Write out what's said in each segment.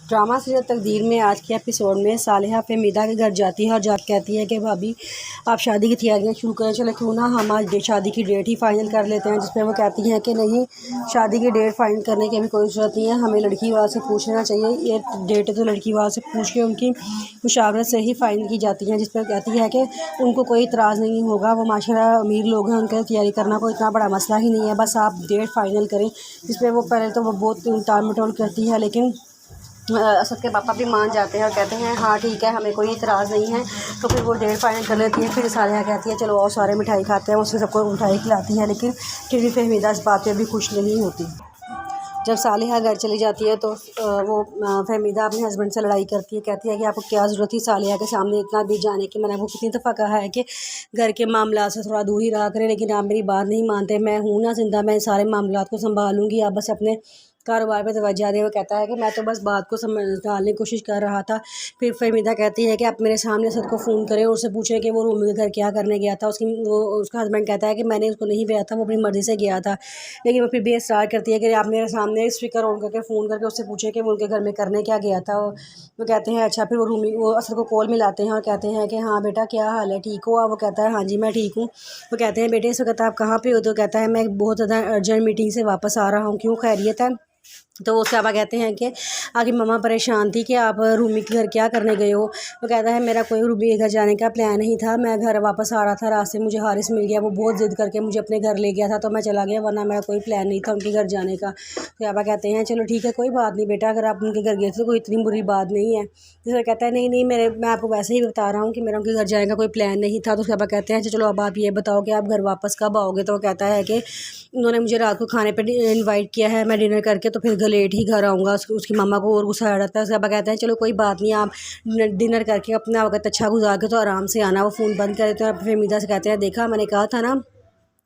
Drama serial तकदीर में आज के एपिसोड में सालिहा फहमीदा के घर जाती है और जा कहती है कि भाभी आप शादी की तैयारियां शुरू करें, चलो क्यों ना हम आज शादी की डेट ही फाइनल कर लेते हैं। जिसमें वो कहती हैं कि नहीं, शादी की डेट फाइनल करने की अभी कोई ज़रूरत नहीं है, हमें लड़की वाले से पूछ लेना चाहिए। ये डेट तो लड़की वाले से पूछ के उनकी मुशावरत से ही फाइनल की जाती है। जिस पर कहती है कि उनको कोई इतराज़ नहीं होगा, वो माशाल्लाह अमीर लोग हैं, उनके तैयारी करना कोई इतना बड़ा मसला ही नहीं है, बस आप डेट फाइनल करें। जिसमें वो पहले तो वो बहुत टाल मटोल करती है, लेकिन असद के पापा भी मान जाते हैं और कहते हैं हाँ ठीक है, हमें कोई इतराज़ नहीं है। तो फिर वो डेट फाइनल कर लेती है। फिर सालिहा कहती है चलो और सारे मिठाई खाते हैं, उससे सबको मिठाई खिलाती है, लेकिन फिर भी फहमीदा इस बात पे भी खुश नहीं होती। जब सालिहा घर चली जाती है तो वो फहमीदा अपने हस्बैंड से लड़ाई करती है, कहती है कि आपको क्या ज़रूरत थी सालिहा के सामने इतना भी जाने की। मैंने आपको कितनी दफ़ा कहा है कि घर के मामला से थोड़ा दूर ही रहा करें, लेकिन आप मेरी बात नहीं मानते। मैं हूँ ना जिंदा, मैं सारे मामलात को संभालूंगी, आप बस अपने कारोबार पे तवज्जो दें। वो कहता है कि मैं तो बस बात को टालने की कोशिश कर रहा था। फिर फहमीदा कहती है कि आप मेरे सामने असद को फ़ोन करें और उससे पूछें कि वो रूमी के घर क्या करने गया था। उसका हस्बैंड कहता है कि मैंने उसको नहीं भेजा था, वो अपनी मर्ज़ी से गया था। लेकिन वो फिर भी इसरार करती है कि आप मेरे सामने स्पीकर ऑन करके फ़ोन करके उससे पूछें कि वो उनके घर में करने क्या गया था। वो कहते हैं अच्छा। फिर वो असद को कॉल मिलाते हैं और कहते हैं कि हाँ बेटा क्या हाल है, ठीक हो? वो कहता है हाँ जी मैं ठीक हूँ। वो कहते हैं बेटे इस वक्त आप कहाँ पे हो? तो कहता है मैं बहुत ज़्यादा अर्जेंट मीटिंग से वापस आ रहा हूँ, क्यों, खैरियत है? तो उसके पापा कहते हैं कि आगे मम्मा परेशान थी कि आप रूमी के घर क्या करने गए हो। वो कहता है मेरा कोई रूमी के घर जाने का प्लान नहीं था, मैं घर वापस आ रहा था, रास्ते में मुझे हारिस मिल गया, वो बहुत ज़िद करके मुझे अपने घर ले गया था तो मैं चला गया, वरना मेरा कोई प्लान नहीं था उनके घर जाने का। तो पापा कहते हैं चलो ठीक है कोई बात नहीं बेटा, अगर आप उनके घर गए थे तो कोई इतनी बुरी बात नहीं है। तो कहता है नहीं नहीं, मैं आपको वैसे ही बता रहा हूँ कि मेरा उनके घर जाने का कोई प्लान नहीं था। तो उसके पापा कहते हैं अच्छा चलो अब आप ये बताओ कि आप घर वापस कब आओगे। तो वो कहता है कि उन्होंने मुझे रात को खाने पर इन्वाइट किया है, मैं डिनर करके तो फिर लेट ही घर आऊँगा। उसकी मम्मा को और गुस्सा आ जाता है। उसके पापा कहते हैं चलो कोई बात नहीं, आप डिनर करके अपना वक्त अच्छा गुजार के तो आराम से आना। वो फ़ोन बंद कर देते हैं और फहमीदा से कहते हैं देखा मैंने कहा था ना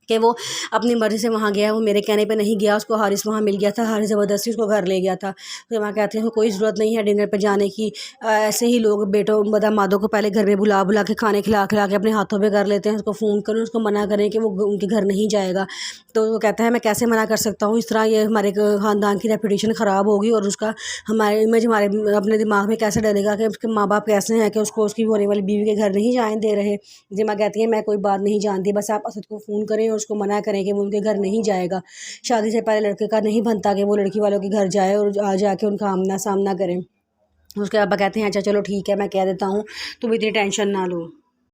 कि वो अपनी मर्ज़ी से वहाँ गया, वो मेरे कहने पे नहीं गया, उसको हारिस वहाँ मिल गया था, हारिस ज़बरदस्ती उसको घर ले गया था। तो वहाँ कहते हैं कोई ज़रूरत नहीं है डिनर पे जाने की, ऐसे ही लोग बेटों दामादों को पहले घर में बुला बुला के खाने खिला खिला के अपने हाथों पे कर लेते हैं। उसको फ़ोन करें, उसको मना करें कि वो उनके घर नहीं जाएगा। तो वो कहता है मैं कैसे मना कर सकता हूँ, इस तरह ये हमारे ख़ानदान की रेपुटेशन ख़राब होगी और उसका हमारे इमेज हमारे अपने दिमाग में कैसे डलेगा कि उसके माँ बाप कैसे हैं कि उसको उसकी होने वाली बीवी के घर नहीं जाने दे रहे। जिमा कहती है मैं कोई बात नहीं जानती, बस आप असद को फ़ोन करें और उसको मना करें कि वो उनके घर नहीं जाएगा। शादी से पहले लड़के का नहीं बनता कि वो लड़की वालों के घर जाए और जाके उनका आमना सामना करें। उसके पापा कहते हैं अच्छा चलो ठीक है मैं कह देता हूँ, तुम इतनी टेंशन ना लो।